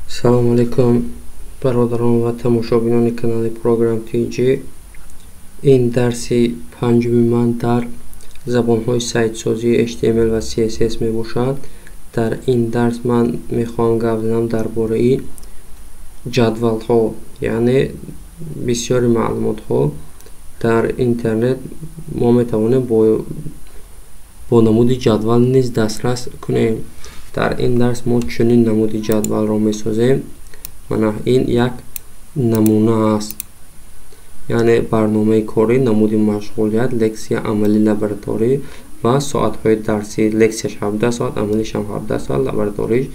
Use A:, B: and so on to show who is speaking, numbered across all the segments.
A: Салому алейкум бародарон ва тамошобинони канали програм TG. ин дарси панҷуми ман дар забонҳои сайтсозии HTML ва CSS мебошад. дар ин дарс ман мехоҳам гап занам дар бораи ҷадвалҳо, яъне бисёри маълумотҳо дар интернет мо метавонем бо намуди ҷадвал низ дастрас кунем. дар ин дарс мо чунин намуди ҷадвалро месозем. мана ин як намуна аст, яъне барномаи корӣ, намуди машғулият, лексия, амалӣ, лабораторӣ ва соатҳои дарсӣ. лексияш 17 соат, амалиш ҳам 17 соат, лабораториш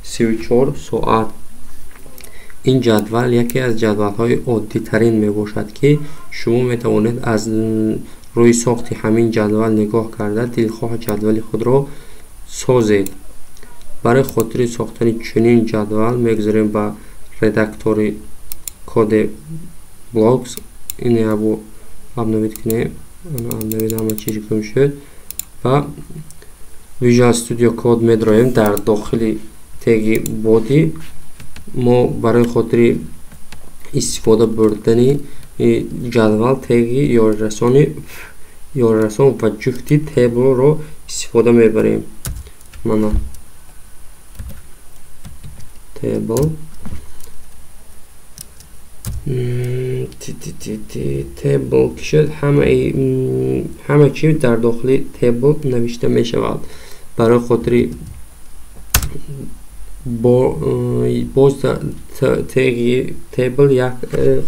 A: 34 соат. ин ҷадвал яке аз ҷадвалҳои оддитарин мебошад, ки шумо метавонед аз рӯи сохти ҳамин ҷадвал нигоҳ карда дилхоҳ ҷадвали худро созед. барои хотири сохтани чунин ҷадвал мегузорем ба редактори коди блокс. инабу обновид кунем. обновид ҳама чиз гум шуд. ва Visual Studio Code медроем. дар дохили теги боди мо барои хотири истифода бурдани ҷадвал теги ёрирасон ва ҷуфти теблро истифода мебарем. мана table table ки шуд, ҳама чӣ дар дохили table навишта мешавад. барои хотири боз теги table як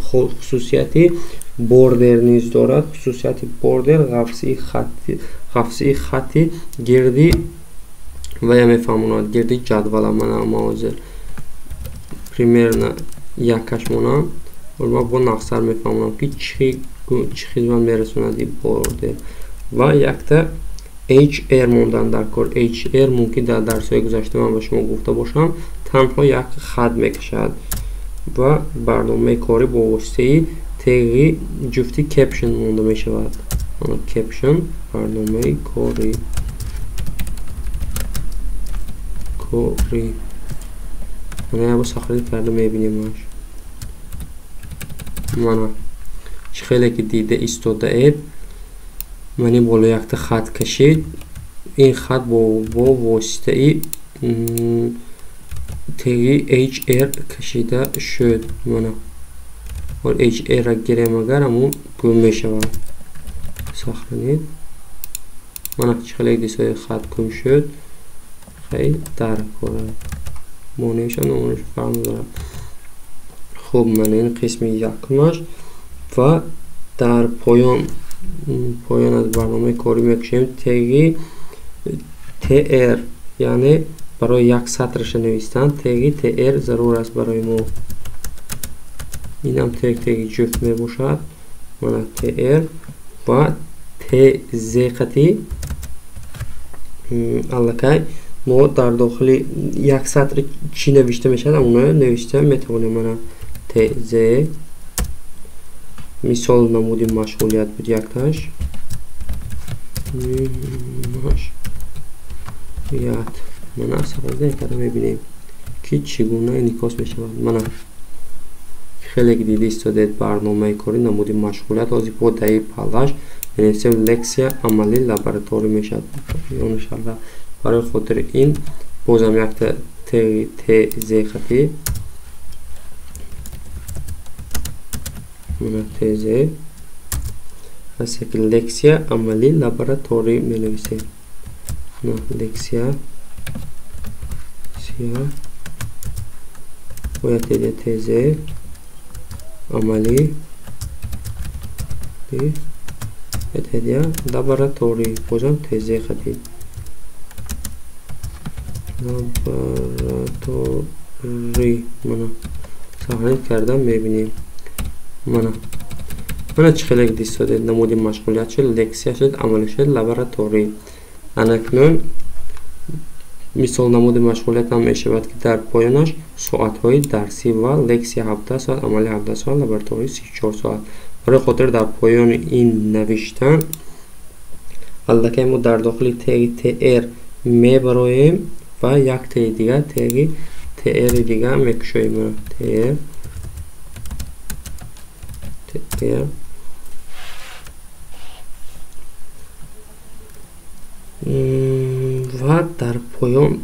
A: хусусияти бордер низ дорад. хусусияти бордер ғафсии хати гирди вая мефаҳмонад, гирди ҷадвала. мана мавозир примерно якаш монам ва бо нақсар мефаҳмонам ки чӣ хизмат мерасонади бордер. ва якта HR мондан дар кор. HR мумкин дар дарсҳои гузашта ман ба шумо гуфта бошам, танҳо як хат мекашад ва барномаи корӣ бо воситаи теги ҷуфти caption монда мешавад. caption барномаи корӣ мана ябо сахрид карда мебинемаш. мана чӣ хеле ки дида истодаед. мани боло якта хат кашид. ин хат бо воситаи теги HR кашида шуд. мана HR-ра гирем агар амон гум мешавад. сохранед. мана чӣ хеле дисои хат гум шуд. хеле дар кора монешам номонеш фарқ дорад. хуб, мана ин қисми якмаш. ва дар поён аз барномаи корӣ мекушем теги TR, яъне барои як сатрша навистан теги TR зарур аст барои мо. инам теги ҷуфт мебошад. мана TR ва TZ қати аллакай мо дар дохили як сатр чӣ навишта мешавад амоно навишта метавонем. мана TZ мисол намуди машғулият буд якташ. мана сафарда када мебинем ки чӣ гуна инъикос мешавад. мана хеле ки дида истодед барномаи корӣ, намуди машғулият ҳозир бо даи палаш менависем лексия, амалӣ, лабораторӣ мешавад. ёнашалла барои хотири ин бозам якта теги TZ хати. мана TZ ҳаст ки лексия, амалӣ, лабораторӣ менависем. лексия бояд теги TZ амалӣ теги лабораторӣ бозам TZ хати лабораторӣ. мана саҳнид карда мебинем. мана чӣ хеле дистодед намуди машғулият шуд, лексия шуд, амалӣ шуд, лабораторӣ. анакнун мисол намуди машғулият ҳам мешавад ки дар поёнаш соатҳои дарсӣ ва лексия 17 соат, амалӣ 17 соат, лабораторӣ 34 соат. барои хотир дар поёни ин навиштан аллакай мо дар дохили теги TR мебароем ва як теги дигар теги TR دیگه مکشویم TR و در پایان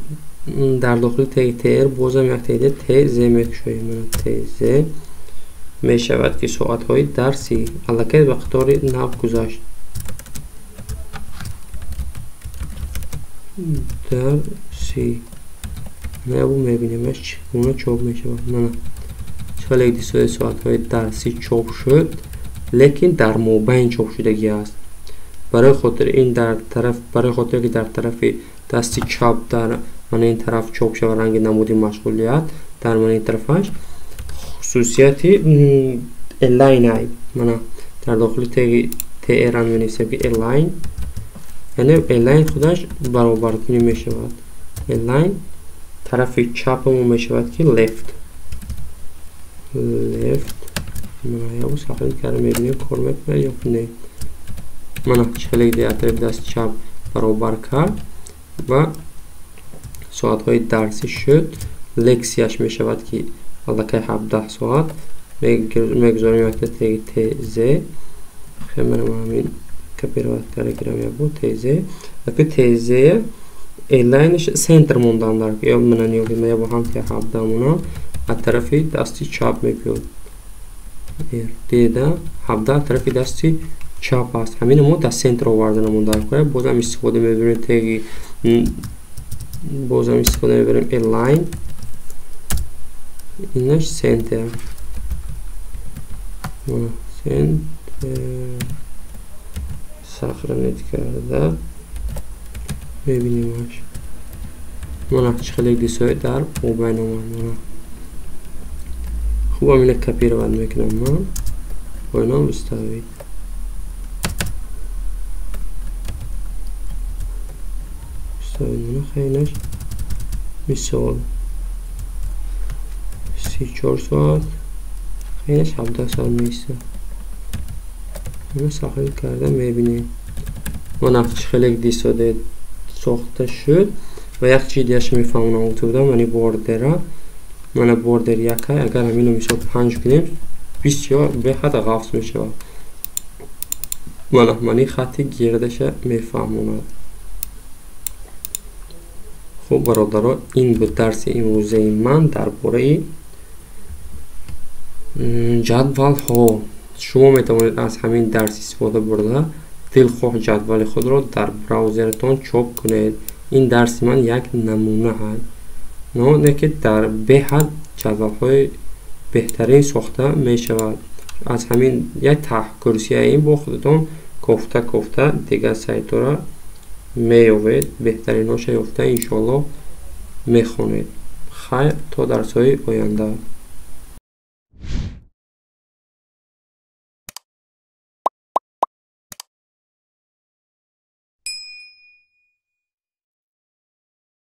A: در داخل TR بازم یک تعداد TZ مکشویم TZ می شود که ساعت های درسی الکی به قطار نو گذاشت. درسی نبو میبینیمش چگونه چاپ می شود. نه چاله دیسوی ساعت های درسی چاپ شد لیکن در مابین چاپ شدگی است. برای خاطر این برای خاطر که در طرف دستی چاپ در من این طرف چاپ شود رنگ نمودی مشغولیت در من این طرفش خصوصیتی الاین های من در داخل TR می نویسم که الاین یعنی الاین خودش برابر کنی می شود. الاین طرف چپمون می شود که left من یا ساخته کردم میبینیم کار میکنه یا نه. من چلی دیگه طرف دست چپ برابر کرد و ساعت های درسی شد. لکسیاش می شود که الکی 17 ساعت میگذاریم یک TZ خیلی من همین کپیروات کرده یا بود TZ ایلاینش سنتر موندن داره یا من نیوگیم یا با هم که 17 مونا از طرف دستی چاپ میپیود دیده 17 طرف دستی چاپ است. همین ما در سنتر آوردن موندن کنه بازم استفاده میبریم تگی بازم استفاده میبریم ایلاین اینش سنتر صفر نت کرده میبینیمش. من چخلی دیسوی در موبایل اومد خوب همینه کپی رو بند میکنم من باینام بستوید من خیلیش مثال 34 ساعت خیلیش 17 ساعت میسته من ساخته کردم میبینیم. من چخلی دیسوی ساخته شد و یک چیزیش میفهمونم اوتودم منی بوردره من بوردر یکه اگر همینو میشه 5 کنیم بسیار به حد غفص میشه منی خطی گردش میفهموند. خب برادران این بود درس امروزه من درباره جدول ها. شما میتوانید از همین درس استفاده برده دلخواه جدول خود را در براوزرتان چاپ کنید. این درس من یک نمونه هست نه که در به حد جدول های بهترین ساخته می شود. از همین یک تحقیقی این با خودتان گفته دیگر سایت را می‌یابید بهترین هاش یافته انشالله میخونید. خیر تا درس های آینده.